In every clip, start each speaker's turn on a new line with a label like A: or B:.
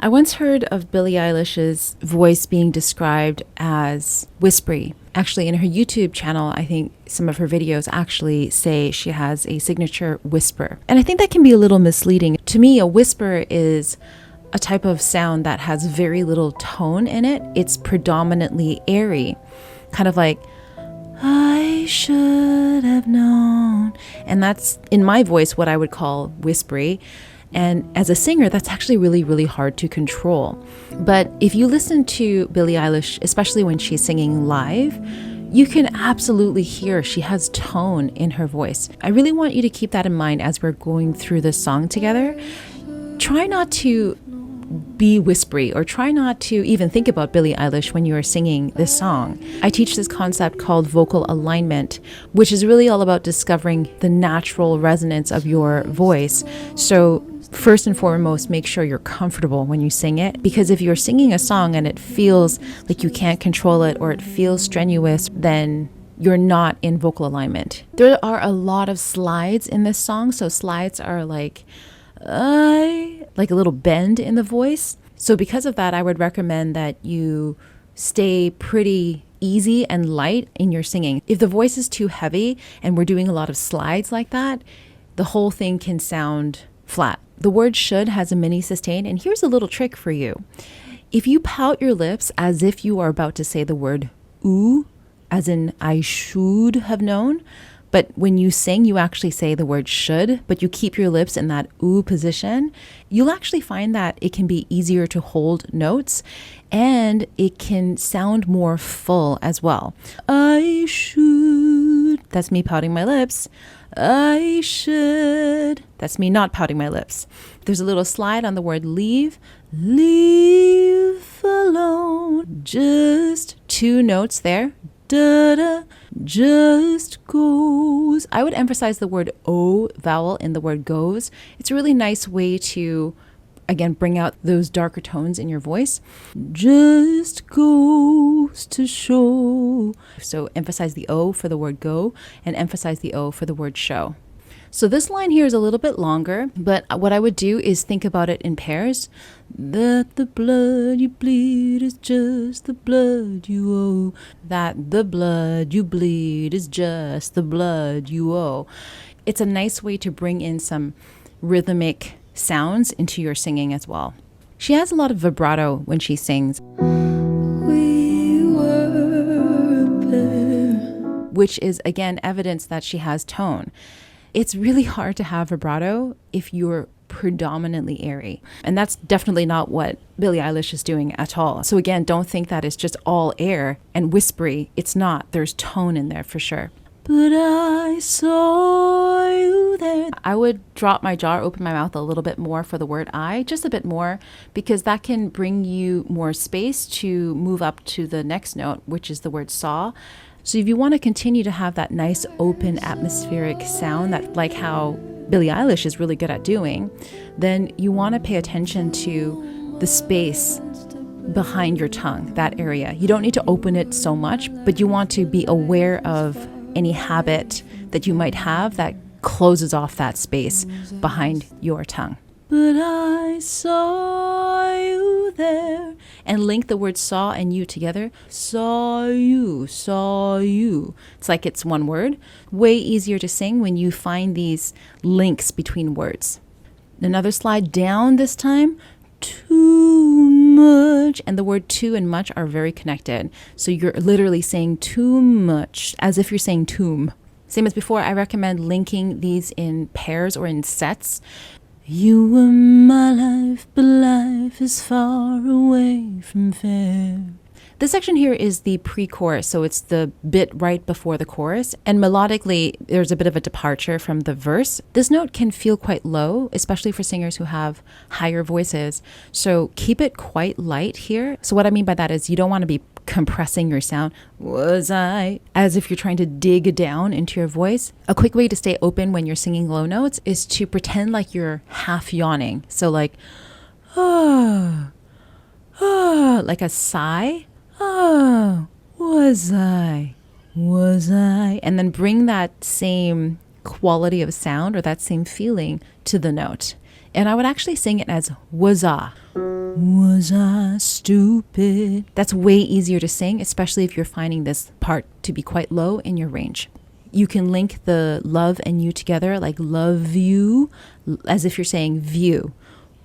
A: I once heard of Billie Eilish's voice being described as whispery. Actually, in her YouTube channel, I think some of her videos actually say she has a signature whisper. And I think that can be a little misleading. To me, a whisper is a type of sound that has very little tone in it. It's predominantly airy, kind of like, I should have known. And that's, in my voice, what I would call whispery. And as a singer, that's actually really, really hard to control. But if you listen to Billie Eilish, especially when she's singing live, you can absolutely hear she has tone in her voice. I really want you to keep that in mind as we're going through this song together. Try not to be whispery, or try not to even think about Billie Eilish when you are singing this song. I teach this concept called vocal alignment, which is really all about discovering the natural resonance of your voice. So first and foremost, make sure you're comfortable when you sing it, because if you're singing a song and it feels like you can't control it, or it feels strenuous, then you're not in vocal alignment. There are a lot of slides in this song. So slides are like a little bend in the voice. So because of that, I would recommend that you stay pretty easy and light in your singing. If the voice is too heavy and we're doing a lot of slides like that, the whole thing can sound flat. The word should has a mini sustain, and here's a little trick for you. If you pout your lips as if you are about to say the word ooh, as in I should have known, but when you sing, you actually say the word should, but you keep your lips in that ooh position, you'll actually find that it can be easier to hold notes, and it can sound more full as well. I should, that's me pouting my lips. I should, that's me not pouting my lips. There's a little slide on the word leave. Leave alone. Just 2 notes there. Da-da, just goes. I would emphasize the word O vowel in the word goes. It's a really nice way to, again, bring out those darker tones in your voice. Just goes to show. So emphasize the O for the word go, and emphasize the O for the word show. So this line here is a little bit longer, but what I would do is think about it in pairs. That the blood you bleed is just the blood you owe. That the blood you bleed is just the blood you owe. It's a nice way to bring in some rhythmic sounds into your singing as well. She has a lot of vibrato when she sings. We were a pair, which is again evidence that she has tone. It's really hard to have vibrato if you're predominantly airy. And that's definitely not what Billie Eilish is doing at all. So again, don't think that it's just all air and whispery. It's not. There's tone in there for sure. But I saw you there. I would drop my jaw, open my mouth a little bit more for the word I, just a bit more, because that can bring you more space to move up to the next note, which is the word saw. So if you want to continue to have that nice open atmospheric sound, that like how Billie Eilish is really good at doing, then you want to pay attention to the space behind your tongue, that area. You don't need to open it so much, but you want to be aware of any habit that you might have that closes off that space behind your tongue. But I saw you there. And link the word saw and you together. Saw you, saw you. It's like it's one word. Way easier to sing when you find these links between words. Another slide down this time. Too much. And the word too and much are very connected. So you're literally saying too much, as if you're saying tomb. Same as before, I recommend linking these in pairs or in sets. You were my life, but life is far away from fair. This section here is the pre-chorus, so it's the bit right before the chorus. And melodically, there's a bit of a departure from the verse. This note can feel quite low, especially for singers who have higher voices. So keep it quite light here. So what I mean by that is you don't want to be compressing your sound, was I, as if you're trying to dig down into your voice. A quick way to stay open when you're singing low notes is to pretend like you're half yawning. So like, like a sigh. Oh, was I? And then bring that same quality of sound or that same feeling to the note. And I would actually sing it as was I. Was I stupid? That's way easier to sing, especially if you're finding this part to be quite low in your range. You can link the love and you together, like love you, as if you're saying view.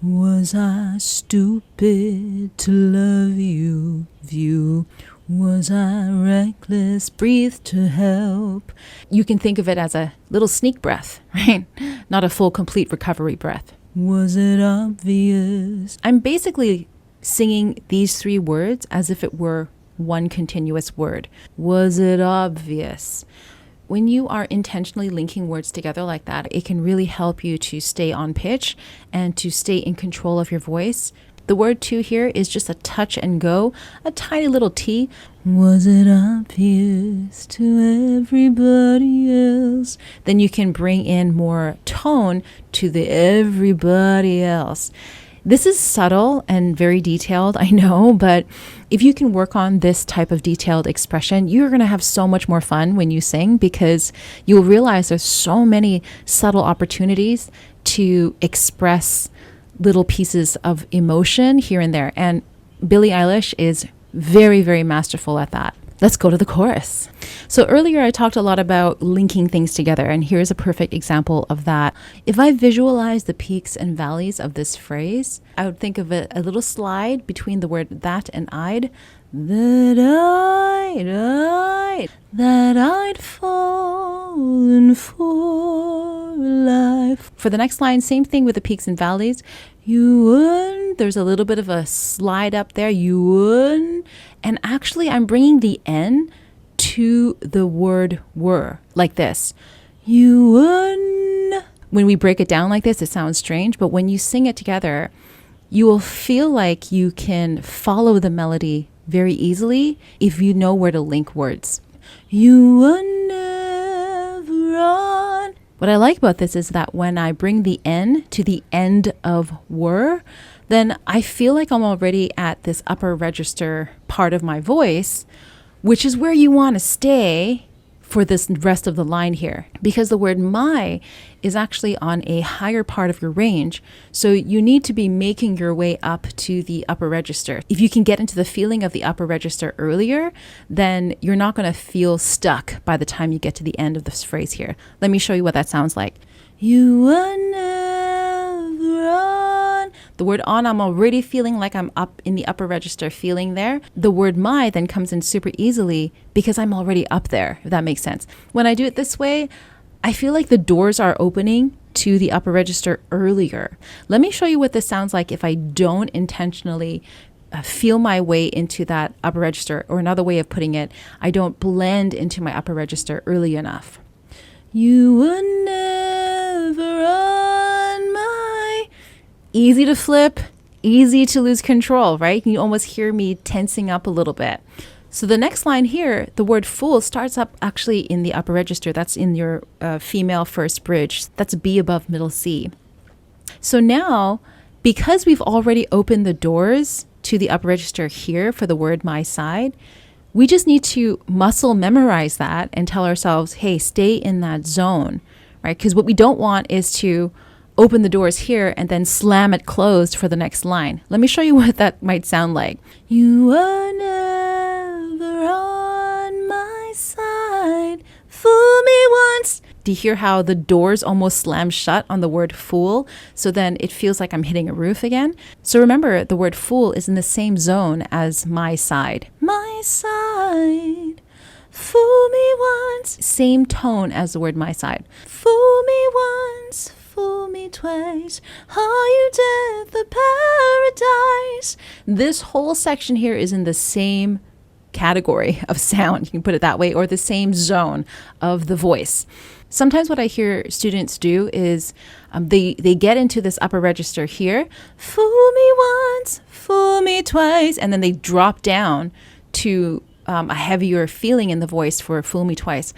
A: Was I stupid to love you, view? Was I reckless, breathe to help? You can think of it as a little sneak breath, right? Not a full, complete recovery breath. Was it obvious? I'm basically singing these three words as if it were one continuous word. Was it obvious? When you are intentionally linking words together like that, it can really help you to stay on pitch and to stay in control of your voice. The word to here is just a touch and go, a tiny little T. Was it obvious to everybody else? Then you can bring in more tone to the everybody else. This is subtle and very detailed, I know, but if you can work on this type of detailed expression, you're going to have so much more fun when you sing, because you'll realize there's so many subtle opportunities to express little pieces of emotion here and there. And Billie Eilish is very, very masterful at that. Let's go to the chorus. So earlier I talked a lot about linking things together, and here's a perfect example of that. If I visualize the peaks and valleys of this phrase, I would think of a little slide between the word that and I'd. That I'd fallen for life. For the next line, same thing with the peaks and valleys. You wouldn't. There's a little bit of a slide up there. You wouldn't. And actually, I'm bringing the N to the word were, like this. You wouldn't. When we break it down like this, it sounds strange, but when you sing it together, you will feel like you can follow the melody very easily if you know where to link words. You were never on. What I like about this is that when I bring the N to the end of were, then I feel like I'm already at this upper register part of my voice, which is where you want to stay for this rest of the line here, because the word my is actually on a higher part of your range. So you need to be making your way up to the upper register. If you can get into the feeling of the upper register earlier, then you're not going to feel stuck by the time you get to the end of this phrase here. Let me show you what that sounds like. You were never on. The word on, I'm already feeling like I'm up in the upper register feeling there. The word my then comes in super easily because I'm already up there, if that makes sense. When I do it this way, I feel like the doors are opening to the upper register earlier. Let me show you what this sounds like if I don't intentionally feel my way into that upper register, or another way of putting it, I don't blend into my upper register early enough. You were never on my... Easy to flip, easy to lose control, right? You almost hear me tensing up a little bit. So the next line here, the word fool starts up actually in the upper register. That's in your female first bridge. That's B above middle C. So now, because we've already opened the doors to the upper register here for the word my side, we just need to muscle memorize that and tell ourselves, hey, stay in that zone, right? Because what we don't want is to open the doors here and then slam it closed for the next line. Let me show you what that might sound like. You were never on my side. Fool me once. Do you hear how the doors almost slam shut on the word fool? So then it feels like I'm hitting a roof again. So remember, the word fool is in the same zone as my side. My side. Fool me once. Same tone as the word my side. Fool me once. Fool me twice. Are you dead? The paradise. This whole section here is in the same category of sound, you can put it that way, or the same zone of the voice. Sometimes what I hear students do is they get into this upper register here, fool me once, fool me twice, and then they drop down to a heavier feeling in the voice for fool me twice.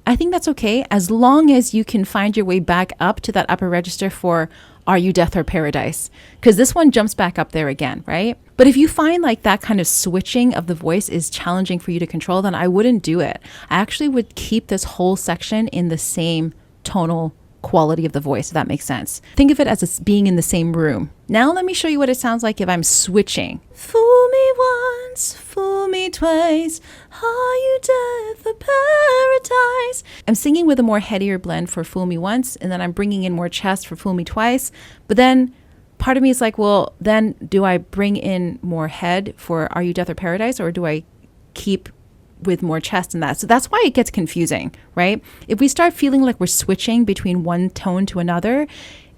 A: I think that's okay as long as you can find your way back up to that upper register for Are You Death or Paradise? Because this one jumps back up there again, right? But if you find like that kind of switching of the voice is challenging for you to control, then I wouldn't do it. I actually would keep this whole section in the same tonal quality of the voice, if that makes sense. Think of it as being in the same room. Now let me show you what it sounds like if I'm switching. Fool me once, fool me twice, are you death of paradise? I'm singing with a more headier blend for fool me once, and then I'm bringing in more chest for fool me twice. But then part of me is like, well, then do I bring in more head for Are You Death or Paradise, or do I keep with more chest in that? So that's why it gets confusing, right? If we start feeling like we're switching between one tone to another,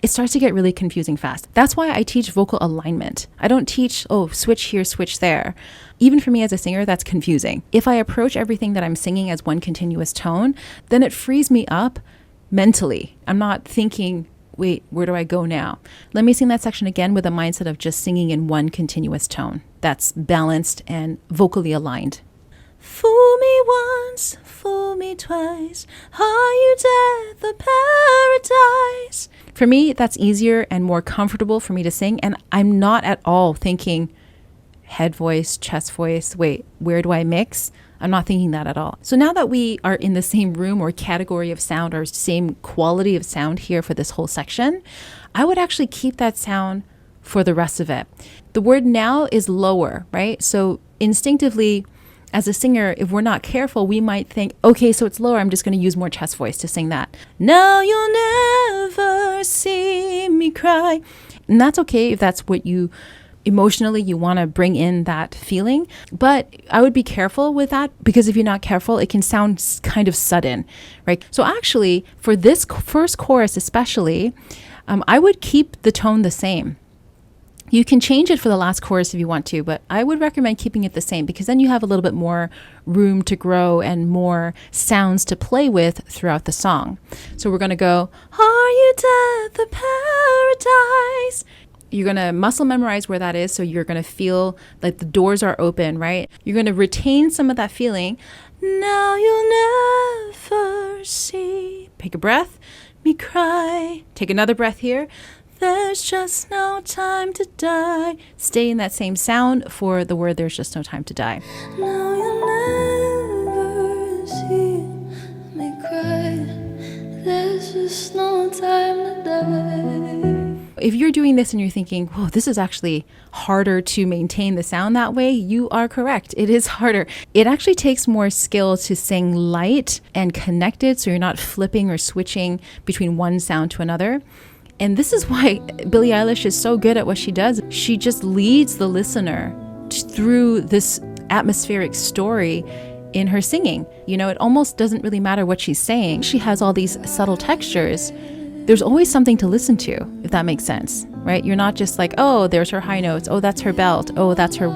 A: it starts to get really confusing fast. That's why I teach vocal alignment. I don't teach, oh, switch here, switch there. Even for me as a singer, that's confusing. If I approach everything that I'm singing as one continuous tone, then it frees me up mentally. I'm not thinking, wait, where do I go now? Let me sing that section again with a mindset of just singing in one continuous tone that's balanced and vocally aligned. Fool me once, fool me twice, are you death or paradise? For me, that's easier and more comfortable for me to sing, and I'm not at all thinking head voice, chest voice, wait, where do I mix? I'm not thinking that at all. So now that we are in the same room or category of sound or same quality of sound here for this whole section, I would actually keep that sound for the rest of it. The word now is lower, right? So instinctively, as a singer, if we're not careful, we might think, okay, so it's lower, I'm just going to use more chest voice to sing that. Now you'll never see me cry. And that's okay if that's what you emotionally you want to bring in that feeling. But I would be careful with that, because if you're not careful, it can sound kind of sudden, right? So actually, for this first chorus especially, I would keep the tone the same. You can change it for the last chorus if you want to, but I would recommend keeping it the same, because then you have a little bit more room to grow and more sounds to play with throughout the song. So we're going to go, are you death of paradise? You're going to muscle memorize where that is, so you're going to feel like the doors are open, right? You're going to retain some of that feeling. Now you'll never see, take a breath, me cry. Take another breath here. There's just no time to die. Stay in that same sound for the word there's just no time to die. Now you'll never see me cry. There's just no time to die. If you're doing this and you're thinking, whoa, this is actually harder to maintain the sound that way, you are correct. It is harder. It actually takes more skill to sing light and connected, so you're not flipping or switching between one sound to another. And this is why Billie Eilish is so good at what she does. She just leads the listener through this atmospheric story in her singing. You know, it almost doesn't really matter what she's saying. She has all these subtle textures. There's always something to listen to, if that makes sense, right? You're not just like, oh, there's her high notes. Oh, that's her belt. Oh, that's her,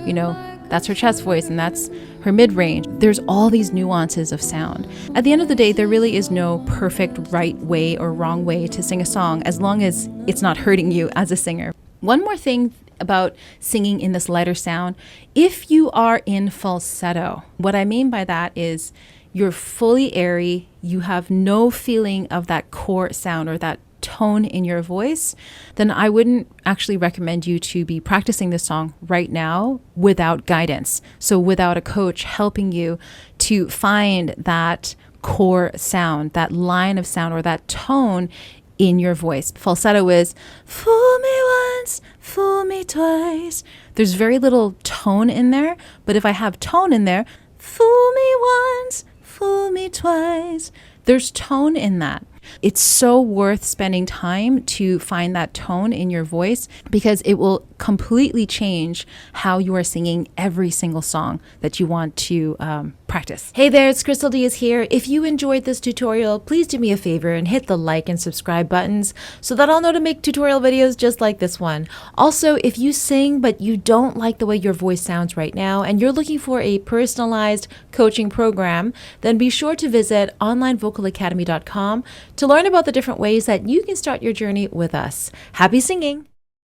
A: you know, that's her chest voice, and that's her mid-range. There's all these nuances of sound. At the end of the day, there really is no perfect right way or wrong way to sing a song, as long as it's not hurting you as a singer. One more thing about singing in this lighter sound, if you are in falsetto, what I mean by that is you're fully airy, you have no feeling of that core sound or that tone in your voice, then I wouldn't actually recommend you to be practicing this song right now without guidance. So without a coach helping you to find that core sound, that line of sound or that tone in your voice. Falsetto is fool me once, fool me twice. There's very little tone in there, but if I have tone in there, fool me once, fool me twice, there's tone in that. It's so worth spending time to find that tone in your voice, because it will completely change how you are singing every single song that you want to practice. Hey there, it's Crystal Diaz here. If you enjoyed this tutorial, please do me a favor and hit the like and subscribe buttons so that I'll know to make tutorial videos just like this one. Also, if you sing but you don't like the way your voice sounds right now and you're looking for a personalized coaching program, then be sure to visit onlinevocalacademy.com to learn about the different ways that you can start your journey with us. Happy singing!